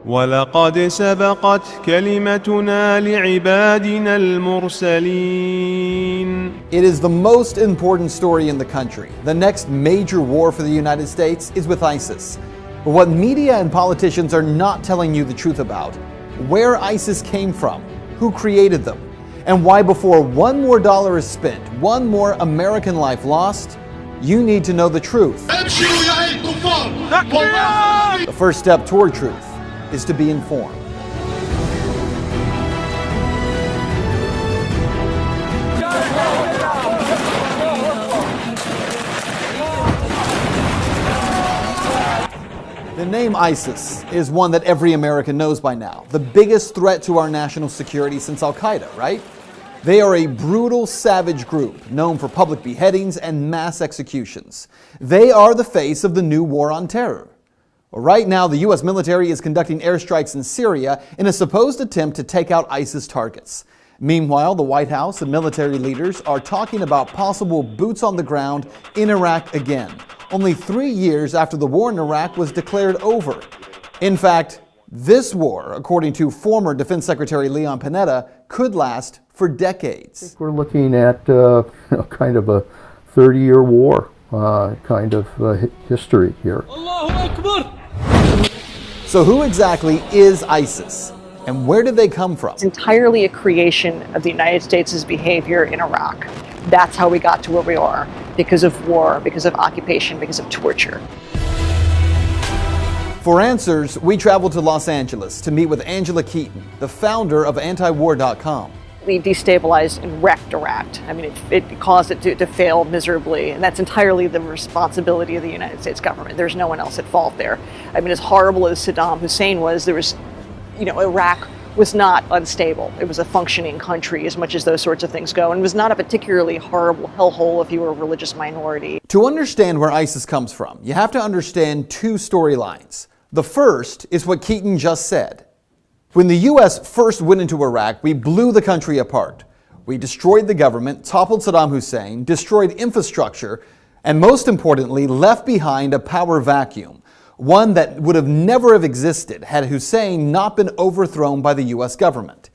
ولقد سبقت كلمتنا لعبادنا المرسلين. It is the most important story in the country. The next major war for the United States is with ISIS. But what media and politicians are not telling you the truth about, where ISIS came from, who created them, and why before one more dollar is spent, one more American life lost, you need to know the truth. The first step toward truth is to be informed. The name ISIS is one that every American knows by now. The biggest threat to our national security since Al-Qaeda, right? They are a brutal, savage group known for public beheadings and mass executions. They are the face of the new war on terror. Right now, the U.S. military is conducting airstrikes in Syria in a supposed attempt to take out ISIS targets. Meanwhile, the White House and military leaders are talking about possible boots on the ground in Iraq again, only 3 years after the war in Iraq was declared over. In fact, this war, according to former Defense Secretary Leon Panetta, could last for decades. I think we're looking at kind of a 30-year war history here. Allahu Akbar! So who exactly is ISIS, and where did they come from? It's entirely a creation of the United States' behavior in Iraq. That's how we got to where we are, because of war, because of occupation, because of torture. For answers, we traveled to Los Angeles to meet with Angela Keaton, the founder of antiwar.com. We destabilized and wrecked Iraq. I mean, it caused it to fail miserably, and that's entirely the responsibility of the United States government. There's no one else at fault there. I mean, as horrible as Saddam Hussein was, Iraq was not unstable. It was a functioning country as much as those sorts of things go, and it was not a particularly horrible hellhole if you were a religious minority. To understand where ISIS comes from, you have to understand two storylines. The first is what Keaton just said. When the U.S. first went into Iraq, we blew the country apart. We destroyed the government, toppled Saddam Hussein, destroyed infrastructure, and most importantly, left behind a power vacuum, one that would have never have existed had Hussein not been overthrown by the U.S. government.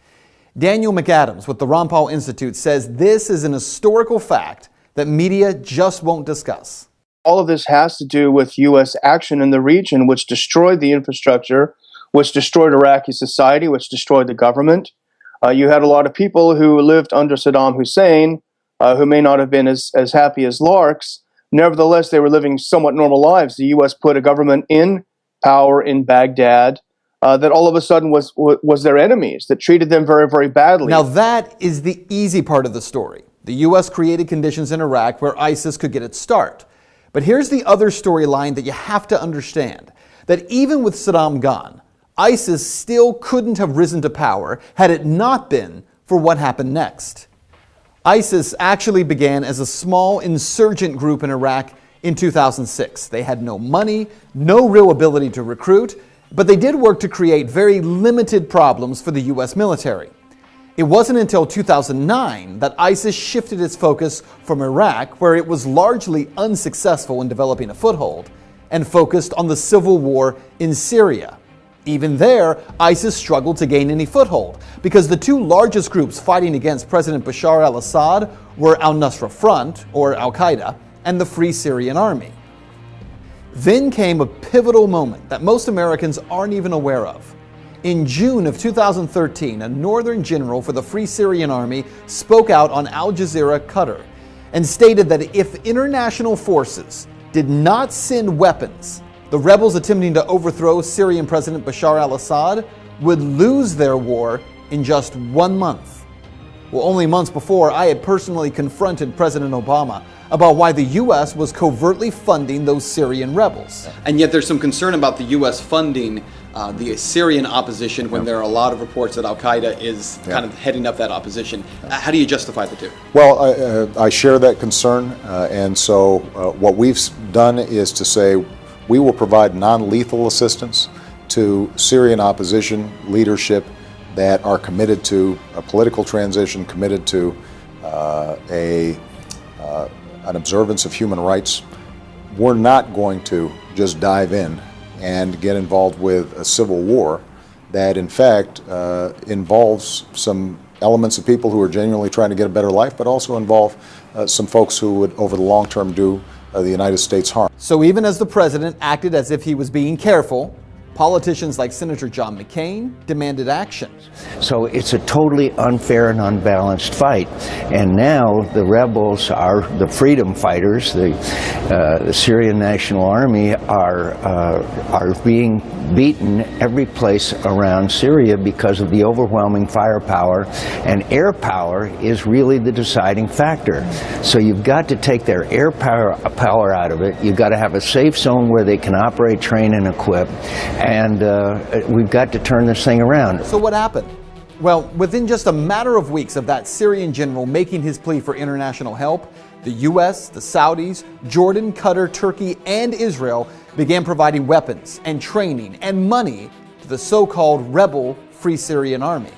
Daniel McAdams with the Ron Paul Institute says this is an historical fact that media just won't discuss. All of this has to do with U.S. action in the region, which destroyed the infrastructure, which destroyed Iraqi society, which destroyed the government. You had a lot of people who lived under Saddam Hussein, who may not have been as happy as larks. Nevertheless, they were living somewhat normal lives. The U.S. put a government in power in Baghdad that all of a sudden was their enemies, that treated them very, very badly. Now that is the easy part of the story. The U.S. created conditions in Iraq where ISIS could get its start. But here's the other storyline that you have to understand, that even with Saddam gone, ISIS still couldn't have risen to power had it not been for what happened next. ISIS actually began as a small insurgent group in Iraq in 2006. They had no money, no real ability to recruit, but they did work to create very limited problems for the U.S. military. It wasn't until 2009 that ISIS shifted its focus from Iraq, where it was largely unsuccessful in developing a foothold, and focused on the civil war in Syria. Even there, ISIS struggled to gain any foothold because the two largest groups fighting against President Bashar al-Assad were Al-Nusra Front, or Al-Qaeda, and the Free Syrian Army. Then came a pivotal moment that most Americans aren't even aware of. In June of 2013, a northern general for the Free Syrian Army spoke out on Al Jazeera, Qatar, and stated that if international forces did not send weapons, the rebels attempting to overthrow Syrian President Bashar al-Assad would lose their war in just 1 month. Well, only months before, I had personally confronted President Obama about why the U.S. was covertly funding those Syrian rebels. And yet there's some concern about the U.S. funding the Syrian opposition when there are a lot of reports that Al-Qaeda is kind of heading up that opposition. How do you justify the two? Well, I share that concern, and so what we've done is to say we will provide non-lethal assistance to Syrian opposition leadership that are committed to a political transition, committed to an observance of human rights. We're not going to just dive in and get involved with a civil war that in fact involves some elements of people who are genuinely trying to get a better life, but also involve some folks who would over the long term do the United States harm. So even as the president acted as if he was being careful, politicians like Senator John McCain demanded action. So it's a totally unfair and unbalanced fight. And now the rebels are the freedom fighters, the Syrian National Army are being beaten every place around Syria because of the overwhelming firepower, and air power is really the deciding factor. So you've got to take their air power out of it. You've got to have a safe zone where they can operate, train, and equip. And we've got to turn this thing around. So what happened? Well, within just a matter of weeks of that Syrian general making his plea for international help, the U.S., the Saudis, Jordan, Qatar, Turkey, and Israel began providing weapons and training and money to the so-called rebel Free Syrian Army.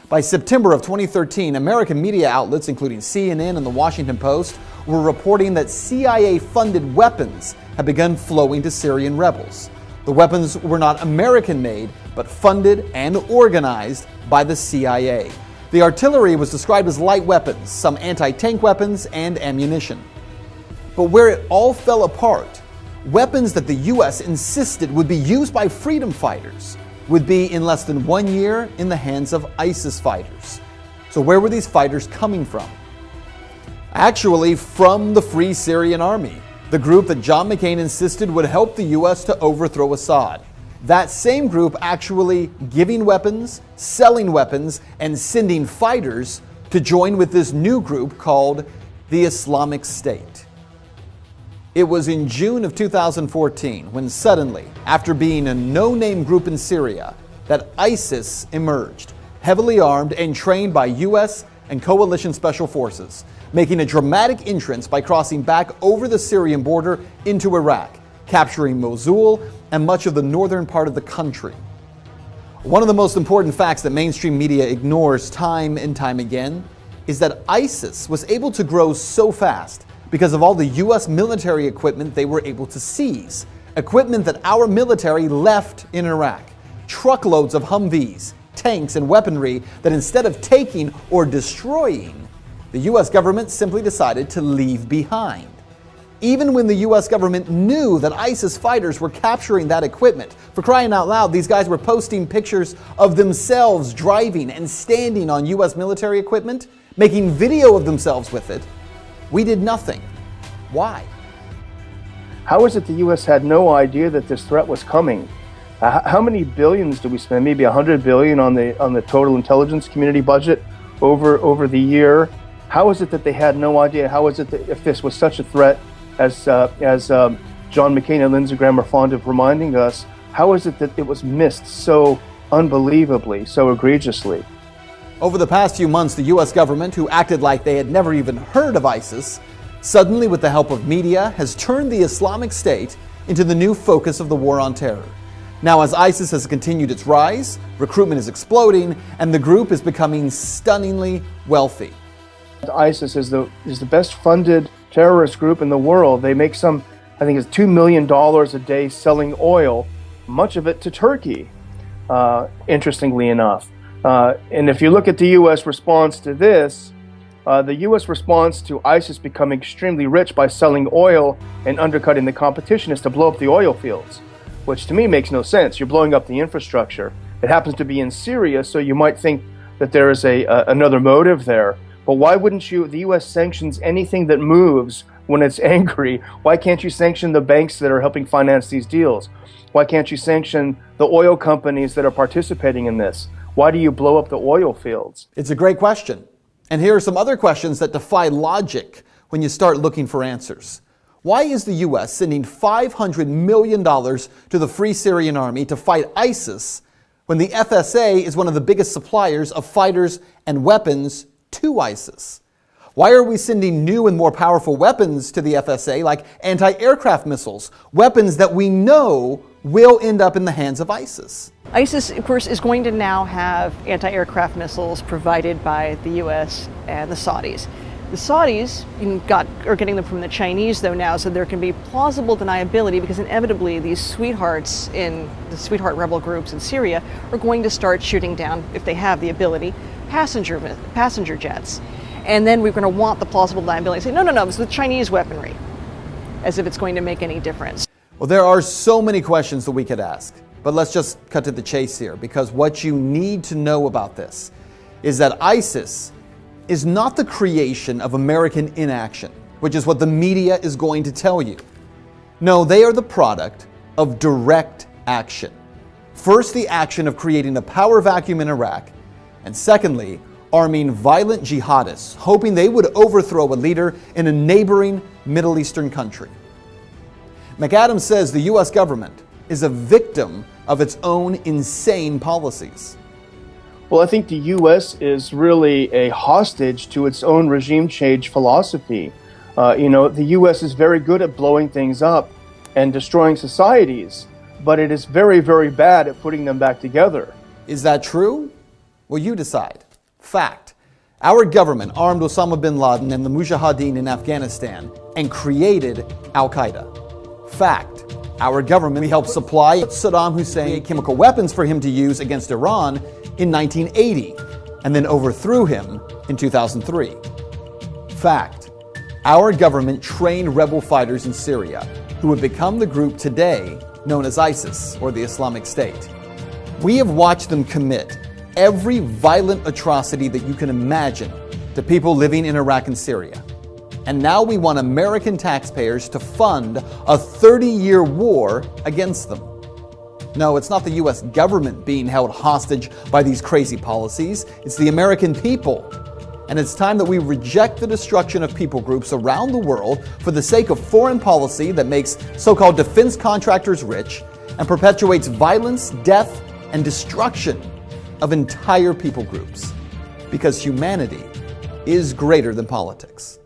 By September of 2013, American media outlets, including CNN and the Washington Post, were reporting that CIA-funded weapons had begun flowing to Syrian rebels. The weapons were not American-made, but funded and organized by the CIA. The artillery was described as light weapons, some anti-tank weapons, and ammunition. But where it all fell apart, weapons that the U.S. insisted would be used by freedom fighters would be in less than 1 year in the hands of ISIS fighters. So where were these fighters coming from? Actually, from the Free Syrian Army, the group that John McCain insisted would help the U.S. to overthrow Assad. That same group actually giving weapons, selling weapons, and sending fighters to join with this new group called the Islamic State. It was in June of 2014 when suddenly, after being a no-name group in Syria, that ISIS emerged, heavily armed and trained by U.S. and coalition special forces, making a dramatic entrance by crossing back over the Syrian border into Iraq, capturing Mosul and much of the northern part of the country. One of the most important facts that mainstream media ignores time and time again is that ISIS was able to grow so fast because of all the U.S. military equipment they were able to seize, equipment that our military left in Iraq, truckloads of Humvees, tanks, and weaponry that instead of taking or destroying, the U.S. government simply decided to leave behind. Even when the U.S. government knew that ISIS fighters were capturing that equipment, for crying out loud, these guys were posting pictures of themselves driving and standing on U.S. military equipment, making video of themselves with it, we did nothing. Why? How is it the U.S. had no idea that this threat was coming? How many billions do we spend? Maybe $100 billion on the total intelligence community budget over the year. How is it that they had no idea? How is it that if this was such a threat, as John McCain and Lindsey Graham are fond of reminding us, how is it that it was missed so unbelievably, so egregiously? Over the past few months, the U.S. government, who acted like they had never even heard of ISIS, suddenly, with the help of media, has turned the Islamic State into the new focus of the war on terror. Now, as ISIS has continued its rise, recruitment is exploding, and the group is becoming stunningly wealthy. ISIS is the best funded terrorist group in the world. They make I think it's $2 million a day selling oil, much of it to Turkey, interestingly enough. And if you look at the U.S. response to this, the U.S. response to ISIS becoming extremely rich by selling oil and undercutting the competition is to blow up the oil fields, which to me makes no sense. You're blowing up the infrastructure. It happens to be in Syria, so you might think that there is another motive there. But why wouldn't the U.S. sanctions anything that moves when it's angry? Why can't you sanction the banks that are helping finance these deals? Why can't you sanction the oil companies that are participating in this? Why do you blow up the oil fields? It's a great question. And here are some other questions that defy logic when you start looking for answers. Why is the U.S. sending $500 million to the Free Syrian Army to fight ISIS when the FSA is one of the biggest suppliers of fighters and weapons to ISIS? Why are we sending new and more powerful weapons to the FSA, like anti-aircraft missiles, weapons that we know will end up in the hands of ISIS? ISIS, of course, is going to now have anti-aircraft missiles provided by the U.S. and the Saudis. The Saudis are getting them from the Chinese, though, now, so there can be plausible deniability because inevitably these sweethearts in the sweetheart rebel groups in Syria are going to start shooting down, if they have the ability, passenger jets. And then we're going to want the plausible deniability and say, no, it's the Chinese weaponry, as if it's going to make any difference. Well, there are so many questions that we could ask, but let's just cut to the chase here, because what you need to know about this is that ISIS is not the creation of American inaction, which is what the media is going to tell you. No, they are the product of direct action. First, the action of creating a power vacuum in Iraq, and secondly, arming violent jihadists, hoping they would overthrow a leader in a neighboring Middle Eastern country. McAdams says the U.S. government is a victim of its own insane policies. Well, I think the U.S. is really a hostage to its own regime change philosophy. The U.S. is very good at blowing things up and destroying societies, but it is very, very bad at putting them back together. Is that true? Well, you decide. Fact. Our government armed Osama bin Laden and the Mujahideen in Afghanistan and created Al-Qaeda. Fact. Our government helped supply Saddam Hussein chemical weapons for him to use against Iran in 1980, and then overthrew him in 2003. Fact. Our government trained rebel fighters in Syria who would become the group today known as ISIS, or the Islamic State. We have watched them commit every violent atrocity that you can imagine to people living in Iraq and Syria. And now we want American taxpayers to fund a 30-year war against them. No, it's not the U.S. government being held hostage by these crazy policies. It's the American people. And it's time that we reject the destruction of people groups around the world for the sake of foreign policy that makes so-called defense contractors rich and perpetuates violence, death, and destruction of entire people groups. Because humanity is greater than politics.